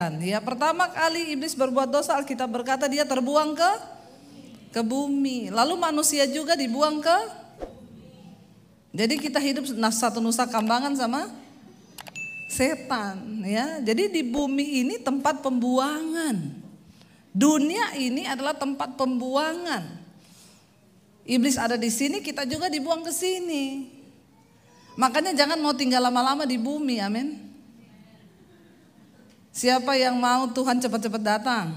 Ya, pertama kali iblis berbuat dosa, Alkitab berkata dia terbuang ke bumi. Lalu manusia juga dibuang ke. Jadi kita hidup satu nusa kambangan sama setan, ya. Jadi di bumi ini tempat pembuangan. Dunia ini adalah tempat pembuangan. Iblis ada di sini, kita juga dibuang ke sini. Makanya jangan mau tinggal lama-lama di bumi, amin. Siapa yang mau Tuhan cepat-cepat datang?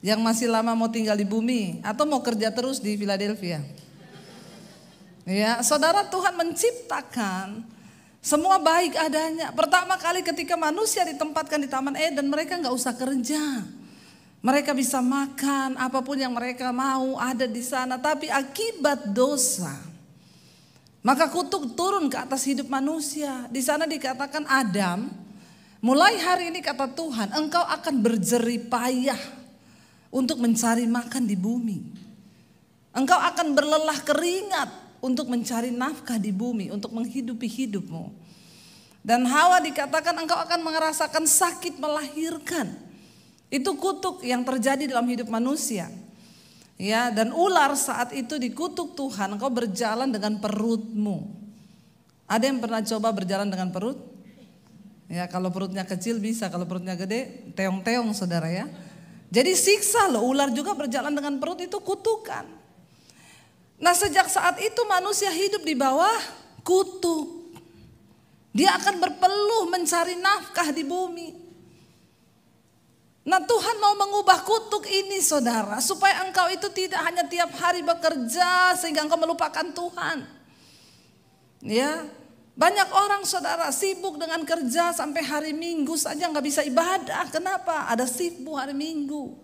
Yang masih lama mau tinggal di bumi atau mau kerja terus di Philadelphia? Ya, saudara, Tuhan menciptakan semua baik adanya. Pertama kali ketika manusia ditempatkan di Taman Eden, mereka nggak usah kerja. Mereka bisa makan apapun yang mereka mau ada di sana. Tapi akibat dosa, maka kutuk turun ke atas hidup manusia. Di sana dikatakan Adam, mulai hari ini kata Tuhan, engkau akan berjerih payah untuk mencari makan di bumi. Engkau akan berlelah keringat untuk mencari nafkah di bumi, untuk menghidupi hidupmu. Dan Hawa dikatakan engkau akan merasakan sakit melahirkan. Itu kutuk yang terjadi dalam hidup manusia. Ya, dan ular saat itu dikutuk Tuhan, engkau berjalan dengan perutmu. Ada yang pernah coba berjalan dengan perut? Ya, kalau perutnya kecil bisa, kalau perutnya gede teong-teong, saudara, ya. Jadi siksa loh, ular juga berjalan dengan perut, itu kutukan. Nah, sejak saat itu manusia hidup di bawah kutuk. Dia akan berpeluh mencari nafkah di bumi. Nah, Tuhan mau mengubah kutuk ini, saudara, supaya engkau itu tidak hanya tiap hari bekerja sehingga engkau melupakan Tuhan. Ya. Banyak orang, saudara, sibuk dengan kerja sampai hari Minggu saja nggak bisa ibadah. Kenapa? Ada sibuk hari Minggu.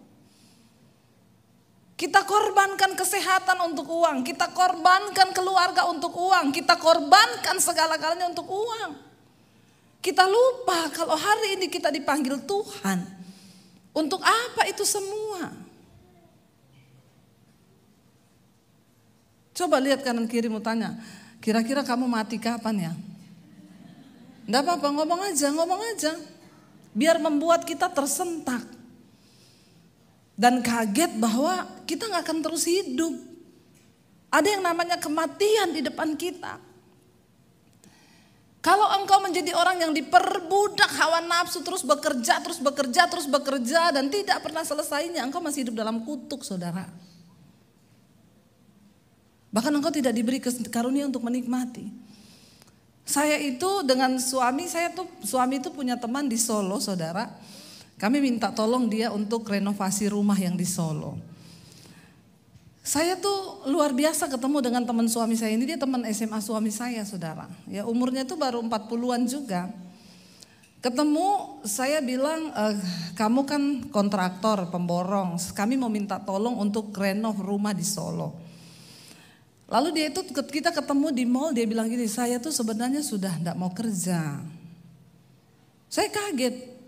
Kita korbankan kesehatan untuk uang, kita korbankan keluarga untuk uang, kita korbankan segala-galanya untuk uang. Kita lupa kalau hari ini kita dipanggil Tuhan. Untuk apa itu semua? Coba lihat kanan kirimu, tanya, kira-kira kamu mati kapan ya? Enggak apa-apa, ngomong aja. Biar membuat kita tersentak. Dan kaget bahwa kita gak akan terus hidup. Ada yang namanya kematian di depan kita. Kalau engkau menjadi orang yang diperbudak hawa nafsu, terus bekerja dan tidak pernah selesainya, engkau masih hidup dalam kutuk, saudara. Bahkan engkau tidak diberi karunia untuk menikmati. Saya itu dengan suami itu punya teman di Solo, saudara. Kami minta tolong dia untuk renovasi rumah yang di Solo. Saya tuh luar biasa ketemu dengan teman suami saya ini, dia teman SMA suami saya, saudara. Ya, umurnya tuh baru 40-an juga. Ketemu, saya bilang, kamu kan kontraktor, pemborong, kami mau minta tolong untuk renov rumah di Solo. Lalu kita ketemu di mall, dia bilang gini, saya tuh sebenarnya sudah enggak mau kerja. Saya kaget.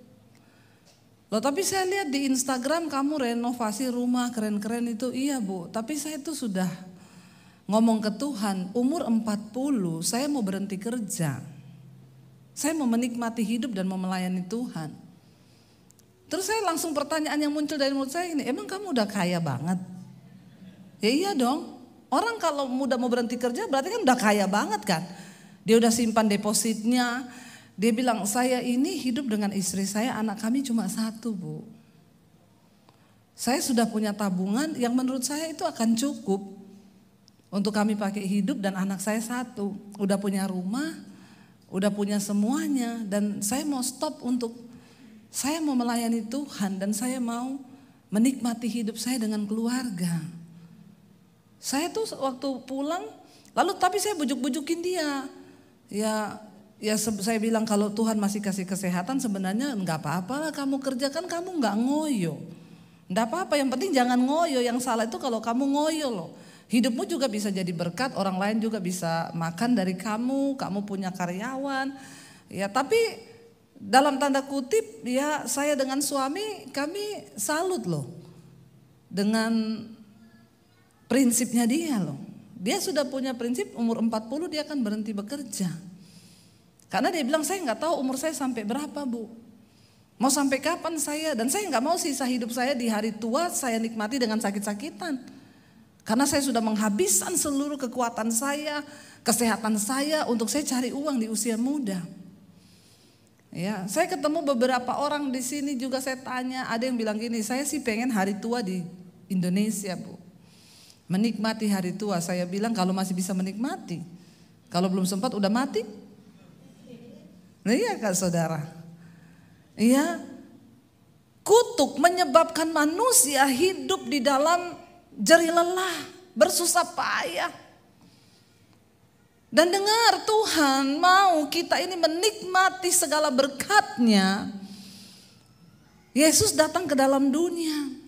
Loh, tapi saya lihat di Instagram kamu renovasi rumah keren-keren itu. Iya, Bu, tapi saya tuh sudah ngomong ke Tuhan, umur 40 saya mau berhenti kerja. Saya mau menikmati hidup dan mau melayani Tuhan. Terus saya langsung pertanyaan yang muncul dari mulut saya ini, emang kamu udah kaya banget? Ya iya dong. Orang kalau muda mau berhenti kerja berarti kan udah kaya banget kan. Dia udah simpan depositnya. Dia bilang, saya ini hidup dengan istri saya, anak kami cuma satu, Bu. Saya sudah punya tabungan yang menurut saya itu akan cukup untuk kami pakai hidup dan anak saya satu. Udah punya rumah, udah punya semuanya, dan saya mau stop saya mau melayani Tuhan dan saya mau menikmati hidup saya dengan keluarga. Saya tuh waktu pulang, tapi saya bujuk-bujukin dia. Ya saya bilang kalau Tuhan masih kasih kesehatan sebenarnya enggak apa-apa lah kamu kerjakan, kamu enggak ngoyo. Enggak apa-apa, yang penting jangan ngoyo, yang salah itu kalau kamu ngoyo loh. Hidupmu juga bisa jadi berkat, orang lain juga bisa makan dari kamu punya karyawan. Ya tapi dalam tanda kutip ya saya dengan suami kami salut loh. Dengan prinsipnya dia loh. Dia sudah punya prinsip umur 40 dia akan berhenti bekerja. Karena dia bilang saya nggak tahu umur saya sampai berapa, Bu. Mau sampai kapan saya? Dan saya nggak mau sisa hidup saya di hari tua saya nikmati dengan sakit-sakitan. Karena saya sudah menghabiskan seluruh kekuatan saya, kesehatan saya untuk saya cari uang di usia muda. Ya, saya ketemu beberapa orang di sini juga saya tanya, ada yang bilang gini, saya sih pengen hari tua di Indonesia, Bu. Menikmati hari tua. Saya bilang kalau masih bisa menikmati. Kalau belum sempat udah mati. Nah, iya Kak Saudara. Iya. Kutuk menyebabkan manusia hidup di dalam jerih lelah, bersusah payah. Dan dengar, Tuhan mau kita ini menikmati segala berkat-Nya. Yesus datang ke dalam dunia.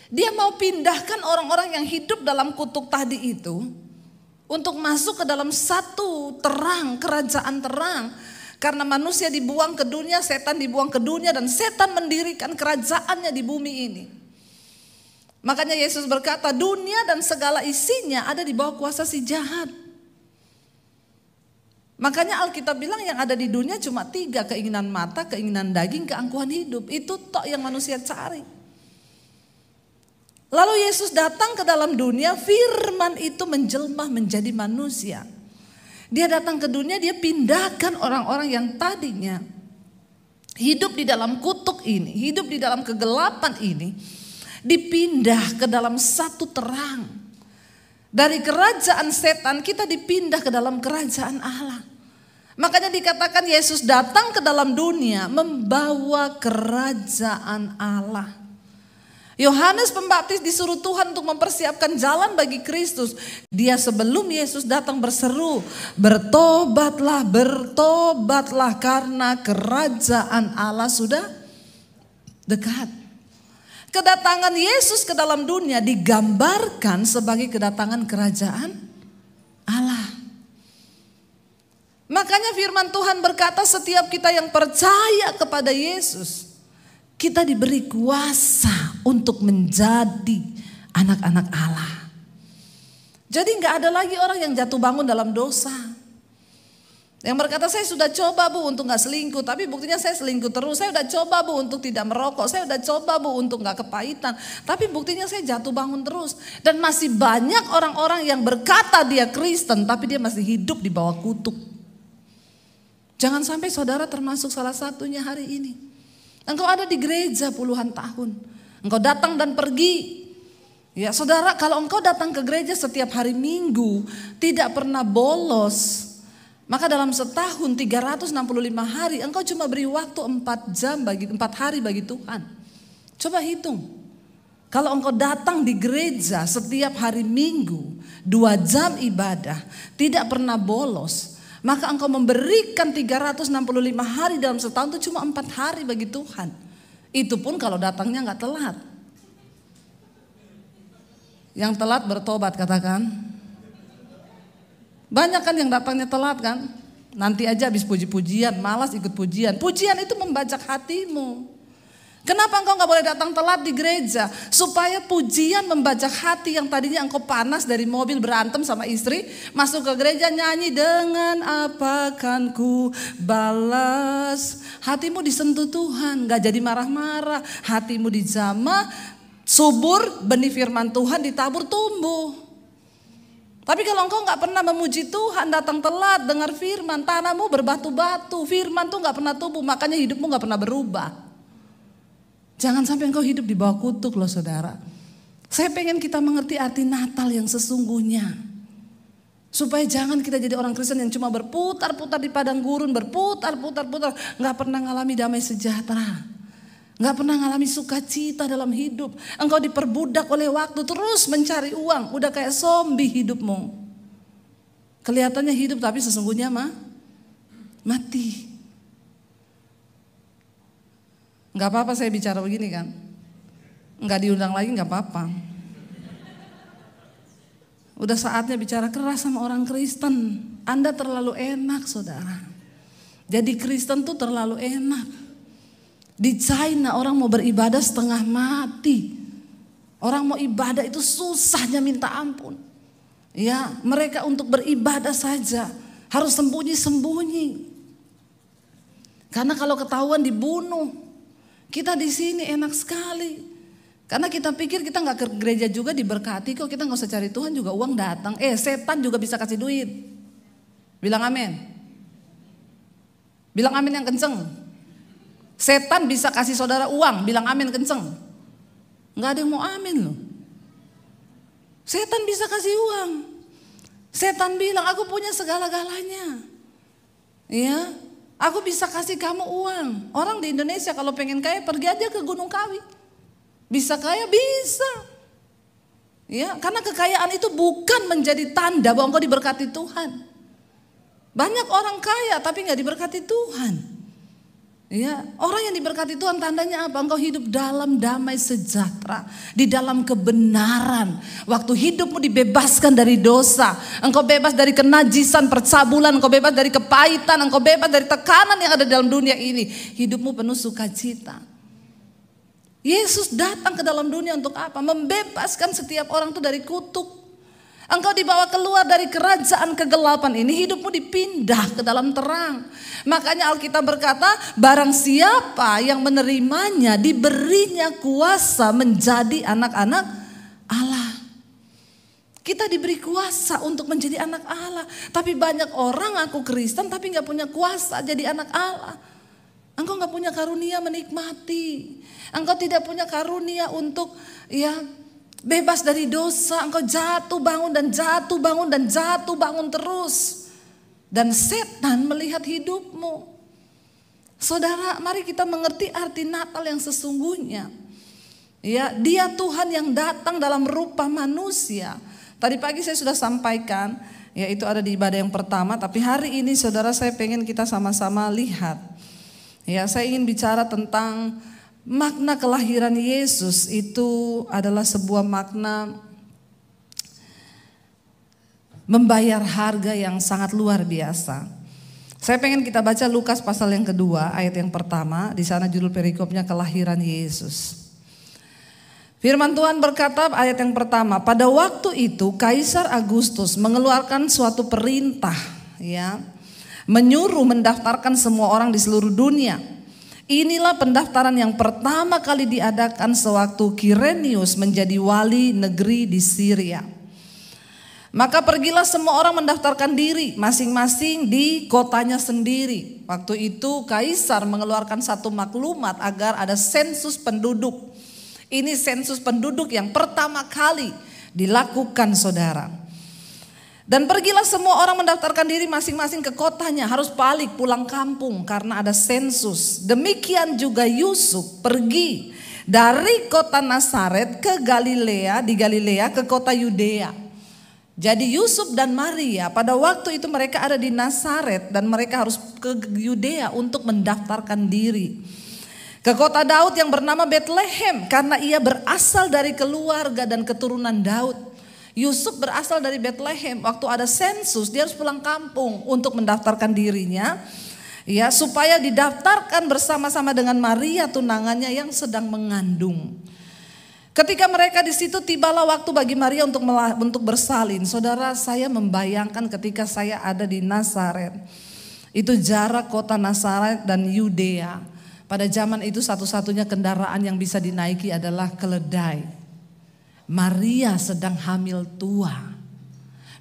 Dia mau pindahkan orang-orang yang hidup dalam kutuk tadi itu untuk masuk ke dalam satu terang, kerajaan terang. Karena manusia dibuang ke dunia, setan dibuang ke dunia, dan setan mendirikan kerajaannya di bumi ini. Makanya Yesus berkata, dunia dan segala isinya ada di bawah kuasa si jahat. Makanya Alkitab bilang yang ada di dunia cuma 3, keinginan mata, keinginan daging, keangkuhan hidup. Itu tok yang manusia cari. Lalu Yesus datang ke dalam dunia, firman itu menjelma menjadi manusia. Dia datang ke dunia, dia pindahkan orang-orang yang tadinya hidup di dalam kutuk ini, hidup di dalam kegelapan ini, dipindah ke dalam satu terang. Dari kerajaan setan kita dipindah ke dalam kerajaan Allah. Makanya dikatakan Yesus datang ke dalam dunia membawa kerajaan Allah. Yohanes Pembaptis disuruh Tuhan untuk mempersiapkan jalan bagi Kristus. Dia sebelum Yesus datang berseru, bertobatlah, bertobatlah karena kerajaan Allah sudah dekat. Kedatangan Yesus ke dalam dunia digambarkan sebagai kedatangan kerajaan Allah. Makanya firman Tuhan berkata setiap kita yang percaya kepada Yesus, kita diberi kuasa untuk menjadi anak-anak Allah. Jadi gak ada lagi orang yang jatuh bangun dalam dosa. Yang berkata saya sudah coba Bu untuk gak selingkuh, tapi buktinya saya selingkuh terus. Saya udah coba Bu untuk tidak merokok, saya udah coba Bu untuk gak kepahitan, tapi buktinya saya jatuh bangun terus. Dan masih banyak orang-orang yang berkata dia Kristen, tapi dia masih hidup di bawah kutuk. Jangan sampai saudara termasuk salah satunya hari ini. Engkau ada di gereja puluhan tahun, engkau datang dan pergi. Ya saudara, kalau engkau datang ke gereja setiap hari Minggu, tidak pernah bolos, maka dalam setahun 365 hari engkau cuma beri waktu 4 hari bagi Tuhan. Coba hitung. Kalau engkau datang di gereja setiap hari Minggu 2 jam ibadah, tidak pernah bolos, maka engkau memberikan 365 hari dalam setahun itu cuma 4 hari bagi Tuhan. Itu pun kalau datangnya gak telat. Yang telat bertobat katakan. Banyak kan yang datangnya telat kan. Nanti aja habis puji-pujian, malas ikut pujian. Pujian itu membajak hatimu. Kenapa engkau gak boleh datang telat di gereja? Supaya pujian membajak hati yang tadinya engkau panas dari mobil berantem sama istri. Masuk ke gereja nyanyi, dengan apa kan ku balas. Hatimu disentuh Tuhan, gak jadi marah-marah. Hatimu dijamah, subur, benih firman Tuhan ditabur tumbuh. Tapi kalau engkau gak pernah memuji Tuhan, datang telat dengar firman, tanahmu berbatu-batu. Firman tuh gak pernah tumbuh, makanya hidupmu gak pernah berubah. Jangan sampai engkau hidup di bawah kutuk loh saudara. Saya pengen kita mengerti arti Natal yang sesungguhnya. Supaya jangan kita jadi orang Kristen yang cuma berputar-putar di padang gurun, berputar-putar, gak pernah ngalami damai sejahtera. Gak pernah ngalami sukacita dalam hidup. Engkau diperbudak oleh waktu, terus mencari uang. Udah kayak zombie hidupmu. Kelihatannya hidup tapi sesungguhnya mati. Gak apa-apa saya bicara begini kan. Gak diundang lagi gak apa-apa. Udah saatnya bicara keras sama orang Kristen. Anda terlalu enak saudara. Jadi Kristen tuh terlalu enak. Di China orang mau beribadah setengah mati. Orang mau ibadah itu susahnya minta ampun. Ya, mereka untuk beribadah saja harus sembunyi-sembunyi. Karena kalau ketahuan dibunuh, kita di sini enak sekali. Karena kita pikir kita nggak ke gereja juga diberkati kok, kita nggak usah cari Tuhan juga uang datang. Setan juga bisa kasih duit. Bilang amin. Bilang amin yang kenceng. Setan bisa kasih saudara uang, bilang amin kenceng. Nggak ada yang mau amin loh. Setan bisa kasih uang. Setan bilang aku punya segala-galanya. Ya, aku bisa kasih kamu uang. Orang di Indonesia kalau pengen kaya pergi aja ke Gunung Kawi. Bisa kaya, bisa. Ya, karena kekayaan itu bukan menjadi tanda bahwa engkau diberkati Tuhan. Banyak orang kaya tapi nggak diberkati Tuhan. Ya, orang yang diberkati Tuhan tandanya apa? Engkau hidup dalam damai sejahtera, di dalam kebenaran. Waktu hidupmu dibebaskan dari dosa, engkau bebas dari kenajisan, percabulan, engkau bebas dari kepahitan, engkau bebas dari tekanan yang ada dalam dunia ini. Hidupmu penuh sukacita. Yesus datang ke dalam dunia untuk apa? Membebaskan setiap orang itu dari kutuk. Engkau dibawa keluar dari kerajaan kegelapan ini, hidupmu dipindah ke dalam terang. Makanya Alkitab berkata, barang siapa yang menerimanya diberinya kuasa menjadi anak-anak Allah. Kita diberi kuasa untuk menjadi anak Allah. Tapi banyak orang aku Kristen tapi gak punya kuasa jadi anak Allah. Engkau gak punya karunia menikmati. Engkau tidak punya karunia untuk bebas dari dosa. Engkau jatuh bangun dan jatuh bangun dan jatuh bangun terus. Dan setan melihat hidupmu. Saudara, mari kita mengerti arti Natal yang sesungguhnya. Ya, Dia Tuhan yang datang dalam rupa manusia. Tadi pagi saya sudah sampaikan, ya itu ada di ibadah yang pertama. Tapi hari ini saudara, saya pengen kita sama-sama lihat. Ya, saya ingin bicara tentang makna kelahiran Yesus. Itu adalah sebuah makna membayar harga yang sangat luar biasa. Saya pengen kita baca Lukas pasal yang kedua, ayat yang pertama. Di sana judul perikopnya kelahiran Yesus. Firman Tuhan berkata ayat yang pertama, pada waktu itu Kaisar Agustus mengeluarkan suatu perintah, menyuruh mendaftarkan semua orang di seluruh dunia. Inilah pendaftaran yang pertama kali diadakan sewaktu Kirenius menjadi wali negeri di Syria. Maka pergilah semua orang mendaftarkan diri masing-masing di kotanya sendiri. Waktu itu Kaisar mengeluarkan satu maklumat agar ada sensus penduduk. Ini sensus penduduk yang pertama kali dilakukan saudara. Dan pergilah semua orang mendaftarkan diri masing-masing ke kotanya. Harus balik pulang kampung karena ada sensus. Demikian juga Yusuf pergi dari kota Nazaret ke Galilea, di Galilea ke kota Yudea. Jadi Yusuf dan Maria pada waktu itu mereka ada di Nazaret dan mereka harus ke Yudea untuk mendaftarkan diri. Ke kota Daud yang bernama Bethlehem karena ia berasal dari keluarga dan keturunan Daud. Yusuf berasal dari Bethlehem. Waktu ada sensus dia harus pulang kampung untuk mendaftarkan dirinya. Ya, supaya didaftarkan bersama-sama dengan Maria tunangannya yang sedang mengandung. Ketika mereka di situ tibalah waktu bagi Maria untuk bersalin. Saudara, saya membayangkan ketika saya ada di Nazaret. Itu jarak kota Nazaret dan Yudea. Pada zaman itu satu-satunya kendaraan yang bisa dinaiki adalah keledai. Maria sedang hamil tua.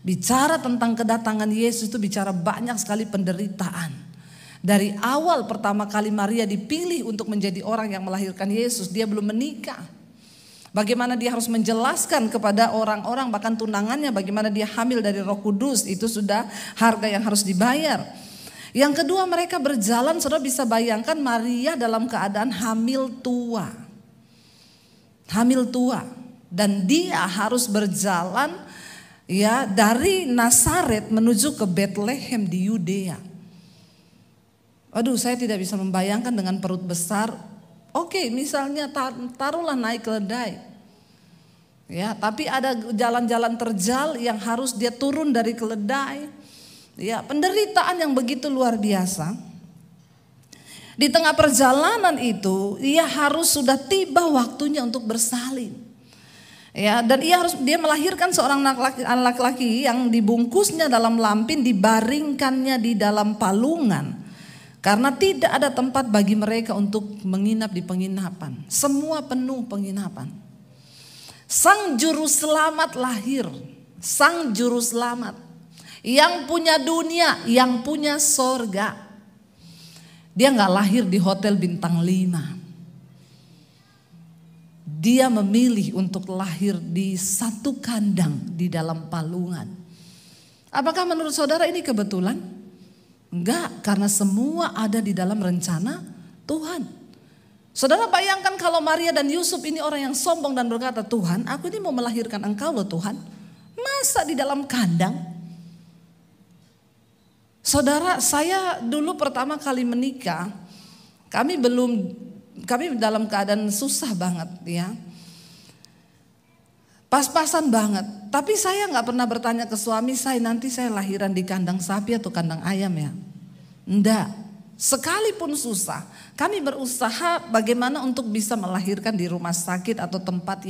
Bicara tentang kedatangan Yesus itu bicara banyak sekali penderitaan. Dari awal pertama kali Maria dipilih untuk menjadi orang yang melahirkan Yesus, dia belum menikah. Bagaimana dia harus menjelaskan kepada orang-orang bahkan tunangannya bagaimana dia hamil dari Roh Kudus, itu sudah harga yang harus dibayar. Yang kedua, mereka berjalan, saudara bisa bayangkan Maria dalam keadaan hamil tua. Hamil tua dan dia harus berjalan dari Nazaret menuju ke Bethlehem di Yudea. Aduh, saya tidak bisa membayangkan dengan perut besar. Oke, misalnya taruhlah naik keledai. Ya, tapi ada jalan-jalan terjal yang harus dia turun dari keledai. Ya, penderitaan yang begitu luar biasa. Di tengah perjalanan itu, ia harus sudah tiba waktunya untuk bersalin. Ya, dan dia melahirkan seorang anak laki-laki yang dibungkusnya dalam lampin, dibaringkannya di dalam palungan. Karena tidak ada tempat bagi mereka untuk menginap di penginapan. Semua penuh penginapan. Sang juru selamat lahir. Sang juru selamat. Yang punya dunia, yang punya sorga. Dia gak lahir di hotel bintang 5. Dia memilih untuk lahir di satu kandang di dalam palungan. Apakah menurut saudara ini kebetulan? Enggak, karena semua ada di dalam rencana Tuhan. Saudara bayangkan kalau Maria dan Yusuf ini orang yang sombong dan berkata, Tuhan, aku ini mau melahirkan engkau loh Tuhan. Masa di dalam kandang? Saudara, saya dulu pertama kali menikah, kami dalam keadaan susah banget ya. Pas-pasan banget. Tapi saya gak pernah bertanya ke suami saya, nanti saya lahiran di kandang sapi atau kandang ayam ya. Enggak. Sekalipun susah, kami berusaha bagaimana untuk bisa melahirkan di rumah sakit atau tempat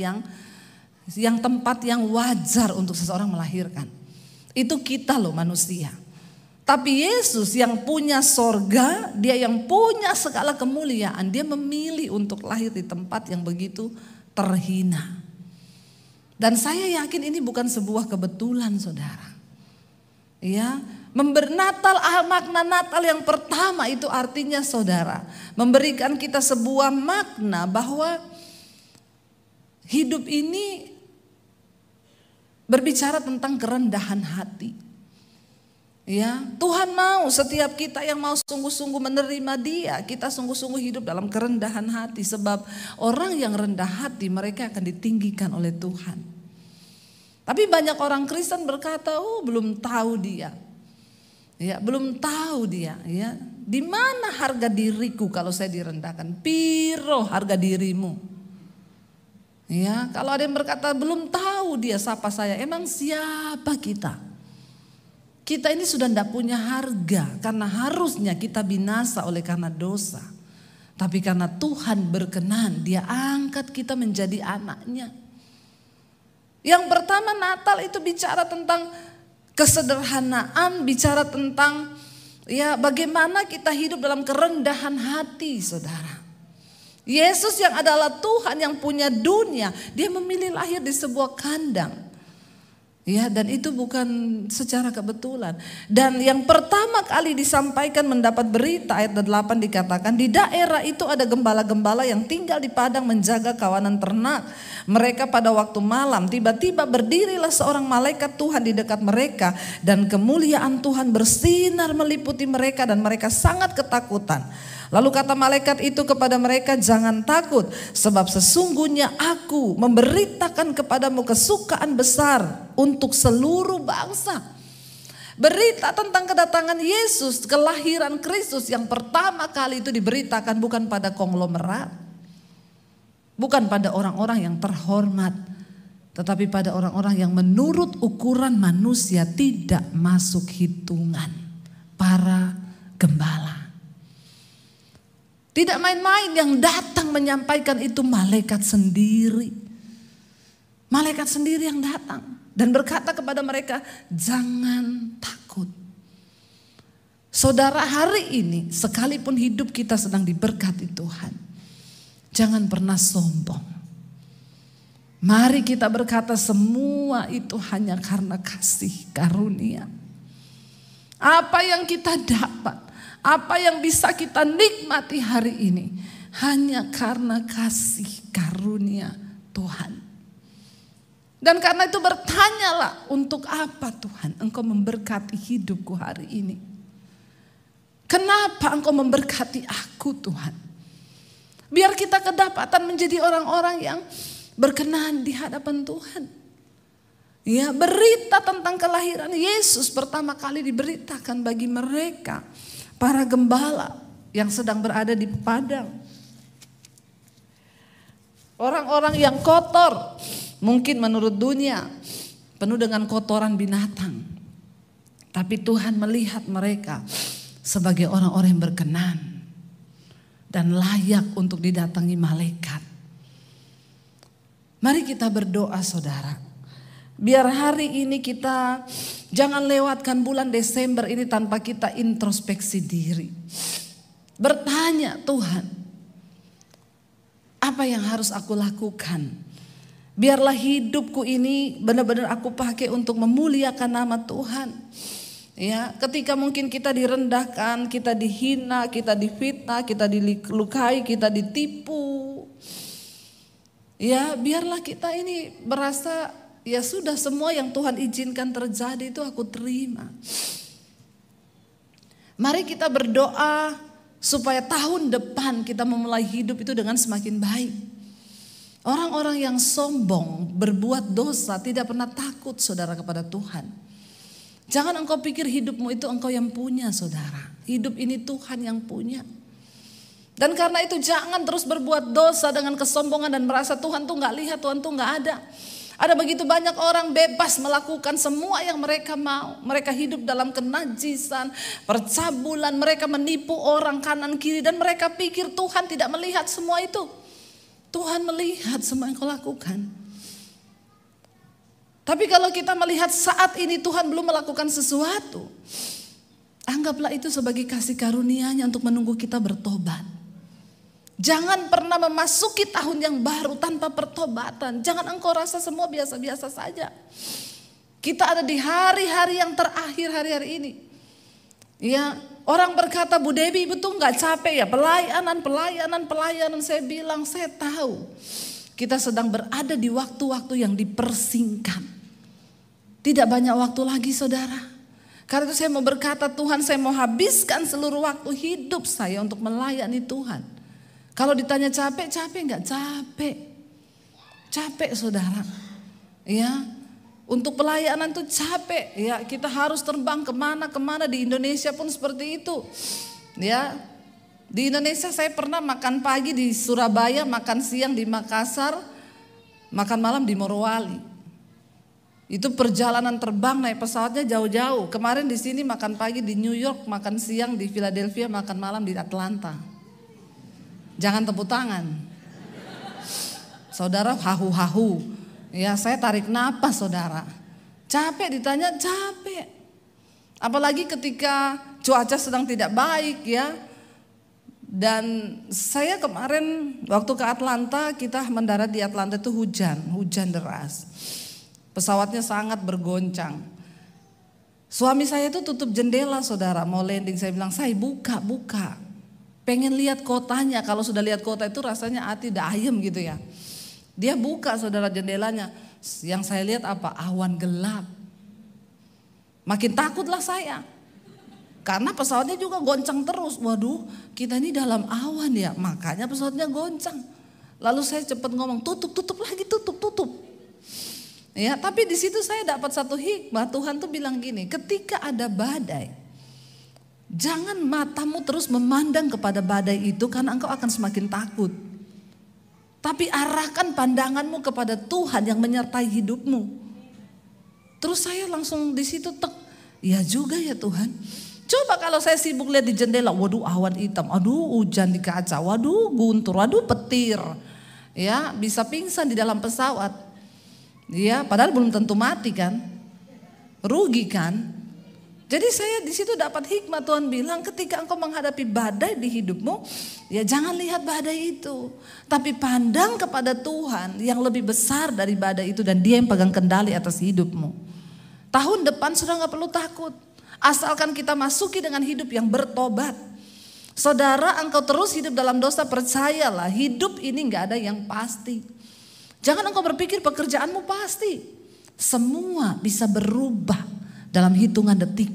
yang wajar untuk seseorang melahirkan. Itu kita loh manusia. Tapi Yesus yang punya sorga, dia yang punya segala kemuliaan, dia memilih untuk lahir di tempat yang begitu terhina. Dan saya yakin ini bukan sebuah kebetulan saudara. Ya, makna Natal yang pertama itu artinya saudara, memberikan kita sebuah makna bahwa hidup ini berbicara tentang kerendahan hati. Ya, Tuhan mau setiap kita yang mau sungguh-sungguh menerima Dia, kita sungguh-sungguh hidup dalam kerendahan hati. Sebab orang yang rendah hati mereka akan ditinggikan oleh Tuhan. Tapi banyak orang Kristen berkata, belum tahu dia. Ya, belum tahu dia. Ya, di mana harga diriku kalau saya direndahkan? Piro harga dirimu? Ya, kalau ada yang berkata belum tahu dia siapa saya, emang siapa kita? Kita ini sudah tidak punya harga karena harusnya kita binasa oleh karena dosa. Tapi karena Tuhan berkenan, Dia angkat kita menjadi anaknya. Yang pertama Natal itu bicara tentang kesederhanaan, bicara tentang ya bagaimana kita hidup dalam kerendahan hati saudara. Yesus yang adalah Tuhan yang punya dunia, Dia memilih lahir di sebuah kandang. Ya, dan itu bukan secara kebetulan. Dan yang pertama kali disampaikan mendapat berita ayat 8 dikatakan di daerah itu ada gembala-gembala yang tinggal di padang menjaga kawanan ternak. Mereka pada waktu malam tiba-tiba berdirilah seorang malaikat Tuhan di dekat mereka dan kemuliaan Tuhan bersinar meliputi mereka dan mereka sangat ketakutan. Lalu kata malaikat itu kepada mereka, jangan takut sebab sesungguhnya aku memberitakan kepadamu kesukaan besar untuk seluruh bangsa. Berita tentang kedatangan Yesus, kelahiran Kristus yang pertama kali itu diberitakan bukan pada konglomerat, bukan pada orang-orang yang terhormat, tetapi pada orang-orang yang menurut ukuran manusia tidak masuk hitungan, para gembala. Tidak main-main yang datang menyampaikan itu malaikat sendiri. Malaikat sendiri yang datang dan berkata kepada mereka, jangan takut. Saudara, hari ini sekalipun hidup kita sedang diberkati Tuhan, jangan pernah sombong. Mari kita berkata semua itu hanya karena kasih karunia. Apa yang kita dapat, apa yang bisa kita nikmati hari ini hanya karena kasih karunia Tuhan. Dan karena itu bertanyalah, untuk apa Tuhan Engkau memberkati hidupku hari ini? Kenapa Engkau memberkati aku Tuhan? Biar kita kedapatan menjadi orang-orang yang berkenan di hadapan Tuhan. Ya, berita tentang kelahiran Yesus pertama kali diberitakan bagi mereka, para gembala yang sedang berada di padang. Orang-orang yang kotor, mungkin menurut dunia penuh dengan kotoran binatang. Tapi Tuhan melihat mereka sebagai orang-orang yang berkenan dan layak untuk didatangi malaikat. Mari kita berdoa saudara. Biar hari ini kita jangan lewatkan bulan Desember ini tanpa kita introspeksi diri. bertanya, Tuhan, apa yang harus aku lakukan? Biarlah hidupku ini benar-benar aku pakai untuk memuliakan nama Tuhan. Ya, ketika mungkin kita direndahkan, kita dihina, kita difitnah, kita dilukai, kita ditipu. Ya, biarlah kita ini berasa ya sudah, semua yang Tuhan izinkan terjadi itu aku terima. Mari kita berdoa supaya tahun depan kita memulai hidup itu dengan semakin baik. Orang-orang yang sombong, berbuat dosa, tidak pernah takut saudara kepada Tuhan. Jangan engkau pikir hidupmu itu engkau yang punya saudara. Hidup ini Tuhan yang punya. Dan karena itu jangan terus berbuat dosa dengan kesombongan dan merasa Tuhan tuh gak lihat, Tuhan tuh gak ada. Ada begitu banyak orang bebas melakukan semua yang mereka mau. Mereka hidup dalam kenajisan, percabulan, mereka menipu orang kanan kiri dan mereka pikir Tuhan tidak melihat semua itu. Tuhan melihat semua yang kau lakukan. Tapi kalau kita melihat saat ini Tuhan belum melakukan sesuatu, anggaplah itu sebagai kasih karunia-Nya untuk menunggu kita bertobat. Jangan pernah memasuki tahun yang baru tanpa pertobatan. Jangan engkau rasa semua biasa-biasa saja. Kita ada di hari-hari yang terakhir hari-hari ini. Ya, orang berkata, Bu Debbie ibu tuh gak capek ya pelayanan. Saya bilang, saya tahu. Kita sedang berada di waktu-waktu yang dipersingkat. Tidak banyak waktu lagi saudara. Karena itu saya mau berkata, Tuhan saya mau habiskan seluruh waktu hidup saya untuk melayani Tuhan. Kalau ditanya capek enggak capek. Capek saudara. Ya, untuk pelayanan tuh capek. Ya, kita harus terbang kemana di Indonesia pun seperti itu. Ya, di Indonesia saya pernah makan pagi di Surabaya, makan siang di Makassar, makan malam di Morowali. Itu perjalanan terbang naik pesawatnya jauh-jauh. Kemarin di sini makan pagi di New York, makan siang di Philadelphia, makan malam di Atlanta. Jangan tepuk tangan. Saudara hahu-hahu. Ya, saya tarik napas saudara. Capek ditanya, capek. Apalagi ketika cuaca sedang tidak baik ya. Dan saya kemarin waktu ke Atlanta, kita mendarat di Atlanta itu hujan deras. Pesawatnya sangat bergoncang. Suami saya itu tutup jendela saudara, mau landing. Saya bilang, saya buka. Pengen lihat kotanya, kalau sudah lihat kota itu rasanya hati udah ayem gitu ya. Dia buka saudara jendelanya, yang saya lihat apa? Awan gelap. Makin takutlah saya. Karena pesawatnya juga goncang terus. Waduh, kita ini dalam awan ya, makanya pesawatnya goncang. Lalu saya cepat ngomong, tutup lagi. Ya, tapi di situ saya dapat satu hikmah. Tuhan tuh bilang gini, ketika ada badai, jangan matamu terus memandang kepada badai itu karena engkau akan semakin takut. Tapi arahkan pandanganmu kepada Tuhan yang menyertai hidupmu. Terus saya langsung di situ ya juga ya Tuhan. Coba kalau saya sibuk lihat di jendela, waduh awan hitam, aduh hujan di kaca, waduh guntur, waduh petir. Ya, bisa pingsan di dalam pesawat. Ya, padahal belum tentu mati kan. Rugi kan? Jadi saya di situ dapat hikmah. Tuhan bilang ketika engkau menghadapi badai di hidupmu, ya jangan lihat badai itu, tapi pandang kepada Tuhan yang lebih besar dari badai itu dan Dia yang pegang kendali atas hidupmu. Tahun depan sudah gak perlu takut, asalkan kita masuki dengan hidup yang bertobat. Saudara, engkau terus hidup dalam dosa, percayalah hidup ini gak ada yang pasti. Jangan engkau berpikir pekerjaanmu pasti. Semua bisa berubah dalam hitungan detik.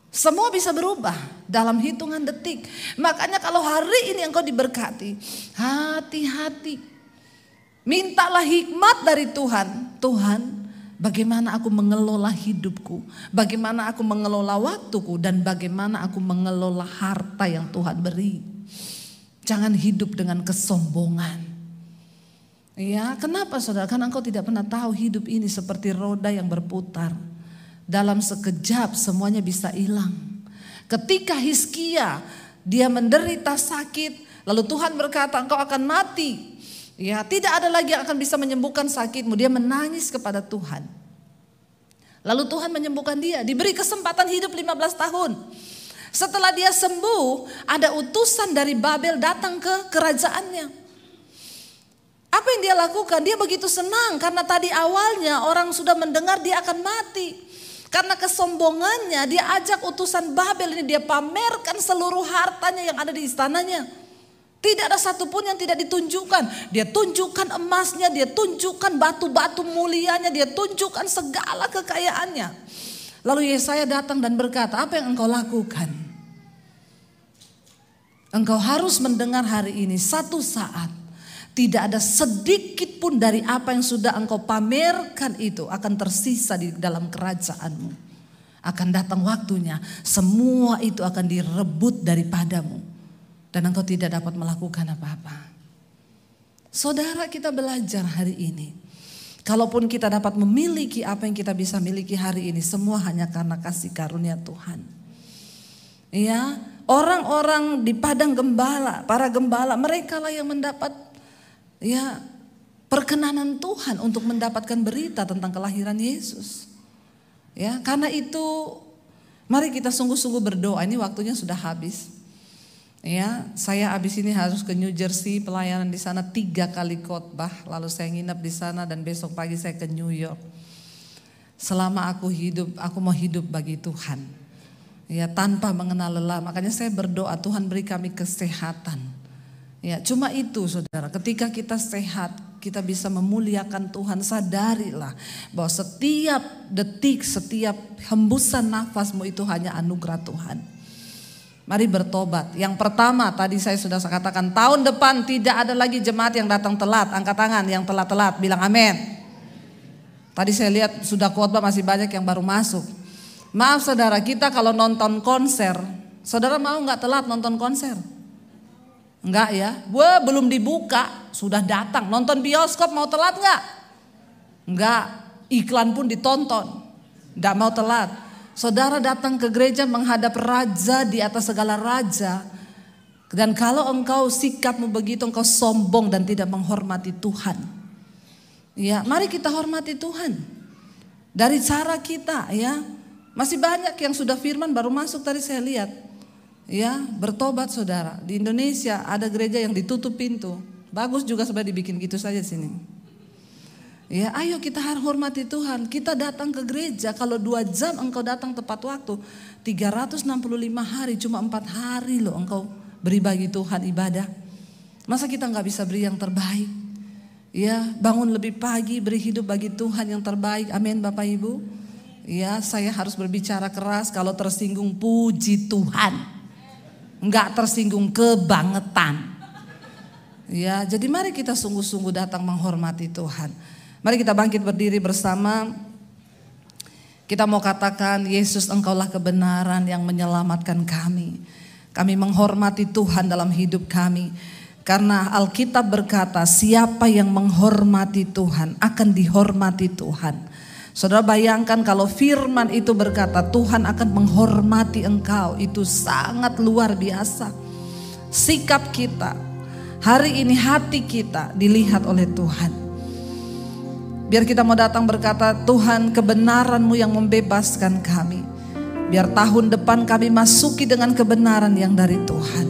Semua bisa berubah dalam hitungan detik. Makanya kalau hari ini engkau diberkati, hati-hati. Mintalah hikmat dari Tuhan. Tuhan, bagaimana aku mengelola hidupku, bagaimana aku mengelola waktuku, dan bagaimana aku mengelola harta yang Tuhan beri. Jangan hidup dengan kesombongan. Ya, kenapa saudara? Karena engkau tidak pernah tahu hidup ini seperti roda yang berputar. Dalam sekejap semuanya bisa hilang. Ketika Hizkia dia menderita sakit, lalu Tuhan berkata engkau akan mati. Ya, tidak ada lagi yang akan bisa menyembuhkan sakitmu. Dia menangis kepada Tuhan. Lalu Tuhan menyembuhkan dia, diberi kesempatan hidup 15 tahun. Setelah dia sembuh, ada utusan dari Babel datang ke kerajaannya. Apa yang dia lakukan? Dia begitu senang karena tadi awalnya orang sudah mendengar dia akan mati. Karena kesombongannya dia ajak utusan Babel ini, dia pamerkan seluruh hartanya yang ada di istananya. Tidak ada satupun yang tidak ditunjukkan. Dia tunjukkan emasnya, dia tunjukkan batu-batu mulianya, dia tunjukkan segala kekayaannya. Lalu Yesaya datang dan berkata, apa yang engkau lakukan? Engkau harus mendengar hari ini, satu saat tidak ada sedikit pun dari apa yang sudah engkau pamerkan itu akan tersisa di dalam kerajaanmu. Akan datang waktunya, semua itu akan direbut daripadamu. Dan engkau tidak dapat melakukan apa-apa. Saudara, kita belajar hari ini. Kalaupun kita dapat memiliki apa yang kita bisa miliki hari ini, semua hanya karena kasih karunia Tuhan. Ya, orang-orang di padang gembala, para gembala, mereka lah yang mendapat perkenanan Tuhan untuk mendapatkan berita tentang kelahiran Yesus. Ya, karena itu mari kita sungguh-sungguh berdoa. Ini waktunya sudah habis. Ya, saya habis ini harus ke New Jersey, pelayanan di sana 3 kali khotbah, lalu saya nginep di sana dan besok pagi saya ke New York. Selama aku hidup, aku mau hidup bagi Tuhan. Ya, tanpa mengenal lelah. Makanya saya berdoa, Tuhan beri kami kesehatan. Ya, cuma itu saudara, ketika kita sehat, kita bisa memuliakan Tuhan. Sadarilah bahwa setiap detik, setiap hembusan nafasmu itu hanya anugerah Tuhan. Mari bertobat. Yang pertama tadi saya sudah katakan, tahun depan tidak ada lagi jemaat yang datang telat. Angkat tangan yang telat-telat, bilang amin. Tadi saya lihat sudah khotbah masih banyak yang baru masuk. Maaf saudara, kita kalau nonton konser, saudara mau gak telat nonton konser? Enggak ya, belum dibuka sudah datang. Nonton bioskop mau telat gak? Enggak, iklan pun ditonton, gak mau telat. Saudara datang ke gereja menghadap raja di atas segala raja. Dan kalau engkau sikapmu begitu, engkau sombong dan tidak menghormati Tuhan. Ya, mari kita hormati Tuhan. Dari cara kita ya. Masih banyak yang sudah firman baru masuk tadi saya lihat. Ya, bertobat saudara. Di Indonesia ada gereja yang ditutup pintu. Bagus juga sebenarnya dibikin gitu saja sini. Ya, ayo kita harus hormati Tuhan. Kita datang ke gereja, kalau 2 jam engkau datang tepat waktu, 365 hari, cuma 4 hari loh engkau beri bagi Tuhan ibadah. Masa kita gak bisa beri yang terbaik? Ya, bangun lebih pagi, beri hidup bagi Tuhan yang terbaik. Amin Bapak Ibu. Ya, saya harus berbicara keras, kalau tersinggung puji Tuhan. Enggak tersinggung kebangetan. Ya, jadi mari kita sungguh-sungguh datang menghormati Tuhan. Mari kita bangkit berdiri bersama. Kita mau katakan, Yesus engkaulah kebenaran yang menyelamatkan kami. Kami menghormati Tuhan dalam hidup kami. Karena Alkitab berkata, siapa yang menghormati Tuhan akan dihormati Tuhan. Saudara bayangkan kalau firman itu berkata Tuhan akan menghormati engkau. Itu sangat luar biasa. Sikap kita, hari ini hati kita dilihat oleh Tuhan. Biar kita mau datang berkata, Tuhan kebenaran-Mu yang membebaskan kami. Biar tahun depan kami masuki dengan kebenaran yang dari Tuhan.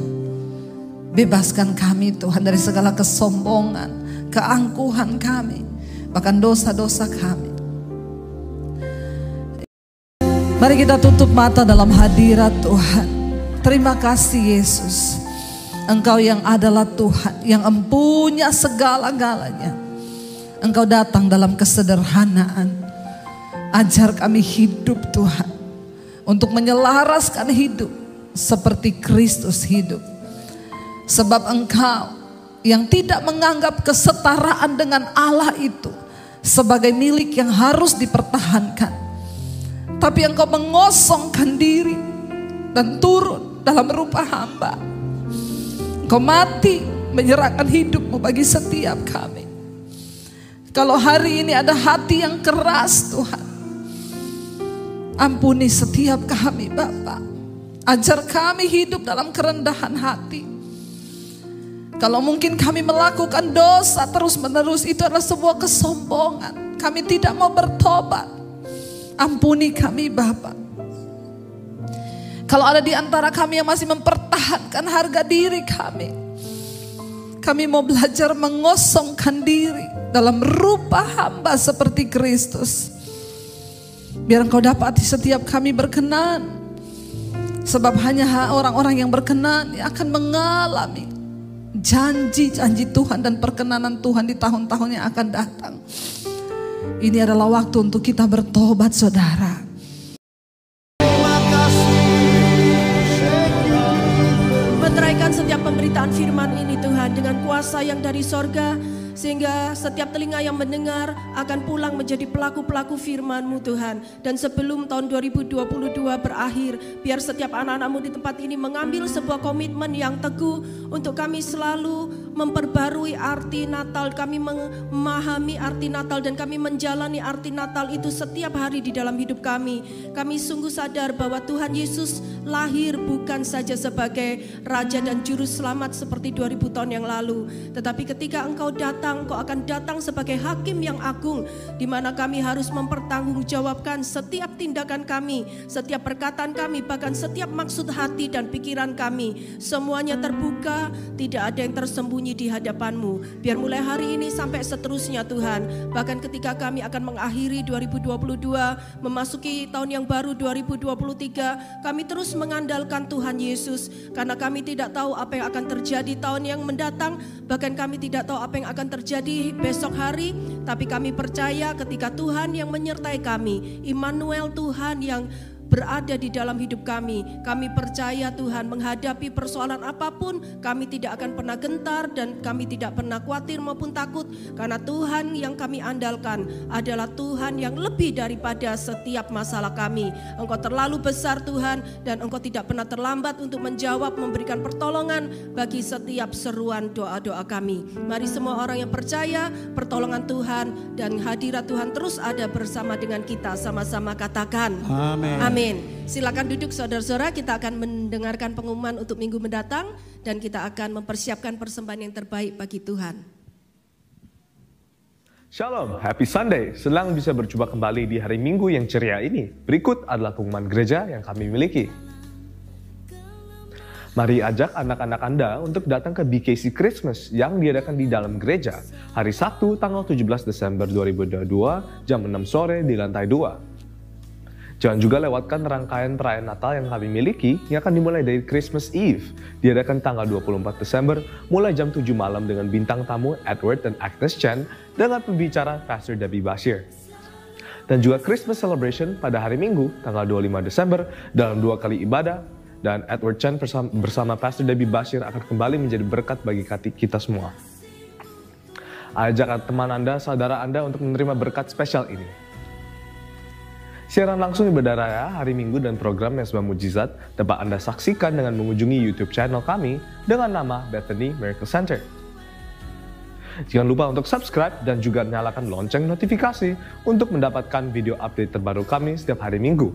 Bebaskan kami Tuhan dari segala kesombongan, keangkuhan kami, bahkan dosa-dosa kami. Mari kita tutup mata dalam hadirat Tuhan. Terima kasih Yesus. Engkau yang adalah Tuhan, yang empunya segala-galanya. Engkau datang dalam kesederhanaan. Ajar kami hidup Tuhan, untuk menyelaraskan hidup seperti Kristus hidup. Sebab Engkau yang tidak menganggap kesetaraan dengan Allah itu sebagai milik yang harus dipertahankan, tapi Engkau mengosongkan diri dan turun dalam rupa hamba. Engkau mati menyerahkan hidupmu bagi setiap kami. Kalau hari ini ada hati yang keras Tuhan, ampuni setiap kami Bapa. Ajar kami hidup dalam kerendahan hati. Kalau mungkin kami melakukan dosa terus menerus, itu adalah sebuah kesombongan. Kami tidak mau bertobat. Ampuni kami Bapa. Kalau ada di antara kami yang masih mempertahankan harga diri kami mau belajar mengosongkan diri dalam rupa hamba seperti Kristus. Biar Engkau dapati setiap kami berkenan. Sebab hanya orang-orang yang berkenan yang akan mengalami janji-janji Tuhan dan perkenanan Tuhan di tahun-tahun yang akan datang. Ini adalah waktu untuk kita bertobat, saudara. Meteraikan setiap pemberitaan firman ini Tuhan dengan kuasa yang dari sorga, sehingga setiap telinga yang mendengar akan pulang menjadi pelaku-pelaku firman-Mu Tuhan. Dan sebelum tahun 2022 berakhir, biar setiap anak-anak-Mu di tempat ini mengambil sebuah komitmen yang teguh untuk kami selalu memperbarui arti Natal, kami memahami arti Natal dan kami menjalani arti Natal itu setiap hari di dalam hidup kami. Kami sungguh sadar bahwa Tuhan Yesus lahir bukan saja sebagai Raja dan Juru Selamat seperti 2000 tahun yang lalu, tetapi ketika Engkau datang, Engkau akan datang sebagai Hakim yang agung, di mana kami harus mempertanggungjawabkan setiap tindakan kami, setiap perkataan kami, bahkan setiap maksud hati dan pikiran kami. Semuanya terbuka, tidak ada yang tersembunyi di hadapan-Mu. Biar mulai hari ini sampai seterusnya Tuhan, bahkan ketika kami akan mengakhiri 2022, memasuki tahun yang baru 2023, kami terus mengandalkan Tuhan Yesus, karena kami tidak tahu apa yang akan terjadi tahun yang mendatang, bahkan kami tidak tahu apa yang akan terjadi besok hari, tapi kami percaya ketika Tuhan yang menyertai kami, Immanuel, Tuhan yang berada di dalam hidup kami. Kami percaya Tuhan menghadapi persoalan apapun, kami tidak akan pernah gentar dan kami tidak pernah khawatir maupun takut, karena Tuhan yang kami andalkan adalah Tuhan yang lebih daripada setiap masalah kami. Engkau terlalu besar Tuhan, dan Engkau tidak pernah terlambat untuk menjawab, memberikan pertolongan bagi setiap seruan doa-doa kami. Mari semua orang yang percaya pertolongan Tuhan dan hadirat Tuhan terus ada bersama dengan kita, sama-sama katakan amin. Amin. Silakan duduk saudara-saudara, kita akan mendengarkan pengumuman untuk minggu mendatang dan kita akan mempersiapkan persembahan yang terbaik bagi Tuhan. Shalom, happy Sunday. Senang bisa berjumpa kembali di hari Minggu yang ceria ini. Berikut adalah pengumuman gereja yang kami miliki. Mari ajak anak-anak Anda untuk datang ke BKC Christmas yang diadakan di dalam gereja hari Sabtu tanggal 17 Desember 2022 jam 6 sore di lantai 2. Jangan juga lewatkan rangkaian perayaan Natal yang kami miliki yang akan dimulai dari Christmas Eve, diadakan tanggal 24 Desember mulai jam 7 malam dengan bintang tamu Edward dan Agnes Chen dengan pembicara Pastor Debbie Bashir. Dan juga Christmas Celebration pada hari Minggu tanggal 25 Desember dalam 2 kali ibadah, dan Edward Chen bersama Pastor Debbie Bashir akan kembali menjadi berkat bagi kita semua. Ajak teman Anda, saudara Anda untuk menerima berkat spesial ini. Siaran langsung ibadah raya hari Minggu dan program Mesbah Mujizat dapat Anda saksikan dengan mengunjungi YouTube channel kami dengan nama Bethany Miracle Center. Jangan lupa untuk subscribe dan juga nyalakan lonceng notifikasi untuk mendapatkan video update terbaru kami setiap hari Minggu.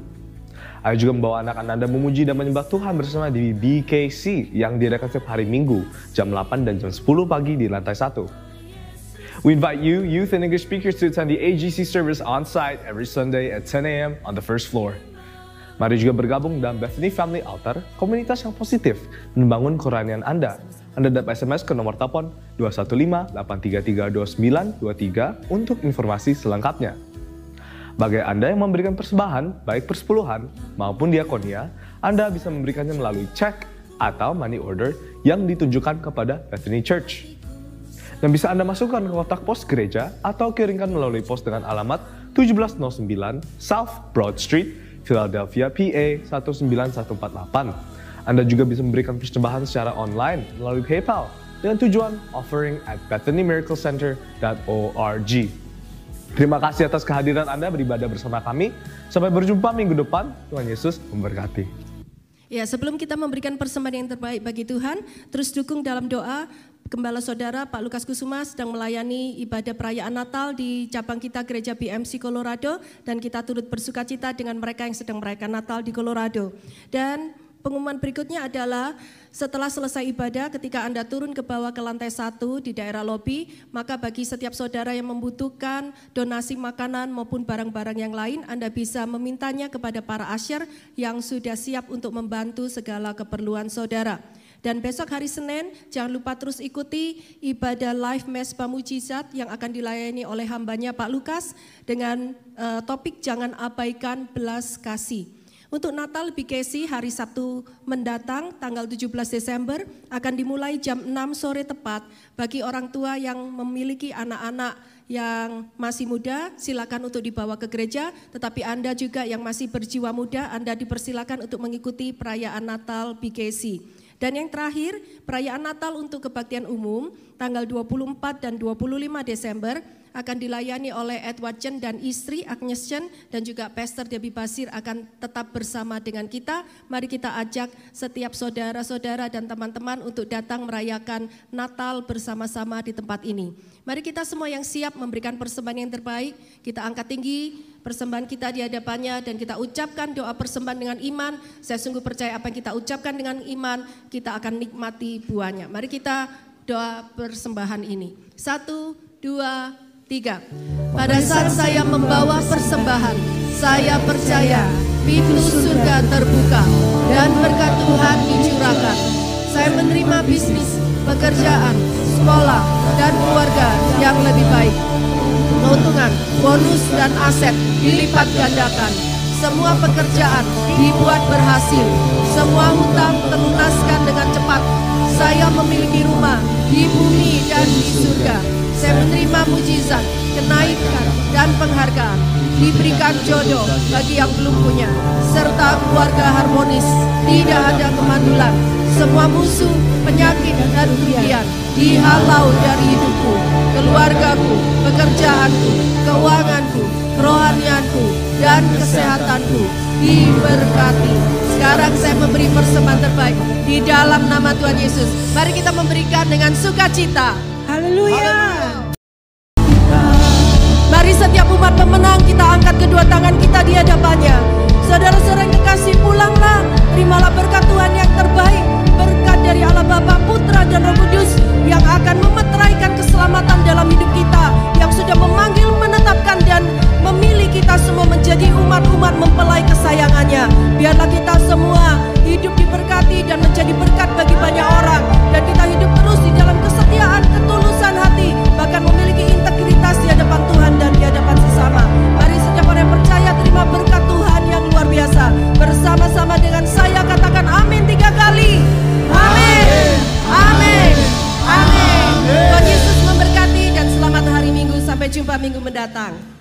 Ayo juga membawa anak-anak Anda memuji dan menyembah Tuhan bersama di BKC yang diadakan setiap hari Minggu jam 8 dan jam 10 pagi di lantai 1. We invite you, youth and English speakers, to attend the AGC service on site every Sunday at 10 a.m. on the first floor. Mari juga bergabung dalam Bethany Family Altar, komunitas yang positif, membangun kerohanian Anda. Anda dapat SMS ke nomor telepon 215-833-2923 untuk informasi selengkapnya. Bagi Anda yang memberikan persembahan, baik persepuluhan maupun diakonia, Anda bisa memberikannya melalui cek atau money order yang ditunjukkan kepada Bethany Church. Dan bisa Anda masukkan ke kotak pos gereja atau kirimkan melalui pos dengan alamat 1709 South Broad Street, Philadelphia, PA 19148. Anda juga bisa memberikan persembahan secara online melalui PayPal dengan tujuan offering@bethanymiracle.org. Terima kasih atas kehadiran Anda beribadah bersama kami. Sampai berjumpa minggu depan. Tuhan Yesus memberkati. Ya, sebelum kita memberikan persembahan yang terbaik bagi Tuhan, terus dukung dalam doa. Gembala Saudara Pak Lukas Kusuma sedang melayani ibadah perayaan Natal di cabang kita Gereja BMC Colorado, dan kita turut bersukacita dengan mereka yang sedang merayakan Natal di Colorado. Dan pengumuman berikutnya adalah setelah selesai ibadah, ketika Anda turun ke bawah ke lantai 1 di daerah lobi, maka bagi setiap saudara yang membutuhkan donasi makanan maupun barang-barang yang lain, Anda bisa memintanya kepada para usher yang sudah siap untuk membantu segala keperluan saudara. Dan besok hari Senin, jangan lupa terus ikuti ibadah live Mesbah Mujizat yang akan dilayani oleh hambanya Pak Lukas dengan topik jangan abaikan belas kasih. Untuk Natal BKC hari Sabtu mendatang tanggal 17 Desember akan dimulai jam 6 sore tepat. Bagi orang tua yang memiliki anak-anak yang masih muda, silakan untuk dibawa ke gereja. Tetapi Anda juga yang masih berjiwa muda, Anda dipersilakan untuk mengikuti perayaan Natal BKC. Dan yang terakhir, perayaan Natal untuk kebaktian umum tanggal 24 dan 25 Desember akan dilayani oleh Edward Chen dan istri Agnes Chen, dan juga Pastor Debbie Basir akan tetap bersama dengan kita. Mari kita ajak setiap saudara-saudara dan teman-teman untuk datang merayakan Natal bersama-sama di tempat ini. Mari kita semua yang siap memberikan persembahan yang terbaik, kita angkat tinggi persembahan kita di hadapannya dan kita ucapkan doa persembahan dengan iman. Saya sungguh percaya apa yang kita ucapkan dengan iman, kita akan nikmati buahnya. Mari kita doa persembahan ini. 1, 2, 3. Pada saat saya membawa persembahan, saya percaya pintu surga terbuka dan berkat Tuhan dicurahkan. Saya menerima bisnis, pekerjaan, sekolah, dan keluarga yang lebih baik. Keuntungan, bonus, dan aset dilipat gandakan. Semua pekerjaan dibuat berhasil. Semua hutang terlunaskan dengan cepat. Saya memiliki rumah di bumi dan di surga. Saya menerima mujizat, kenaikan, dan penghargaan. Diberikan jodoh bagi yang belum punya, serta keluarga harmonis, tidak ada kemandulan. Semua musuh, penyakit, dan kerugian dihalau dari hidupku, keluargaku, pekerjaanku, keuanganku, kerohanianku, dan kesehatanku diberkati. Sekarang saya memberi persembahan terbaik di dalam nama Tuhan Yesus. Mari kita memberikan dengan sukacita. Haleluya. Mari setiap umat pemenang kita angkat kedua tangan kita di hadapannya. Saudara-saudara yang kekasih, pulanglah, terimalah berkat Tuhan yang terbaik, berkat dari Allah Bapa, Putra, dan Roh Kudus yang akan memeteraikan keselamatan dalam hidup kita, yang sudah memanggil, menetapkan, dan memilih kita semua menjadi umat-umat mempelai kesayangannya. Biarlah kita semua hidup diberkati dan menjadi berkat bagi banyak orang, dan kita hidup terus di dalam kesetiaan, ketulusan hati, bahkan memiliki integritas di hadapan Tuhan dan di hadapan sesama. Mari setiap orang yang percaya terima berkat Tuhan yang luar biasa. Bersama-sama dengan saya katakan amin 3 kali. Amin, amin, amin. Tuhan Yesus memberkati dan selamat hari Minggu. Sampai jumpa minggu mendatang.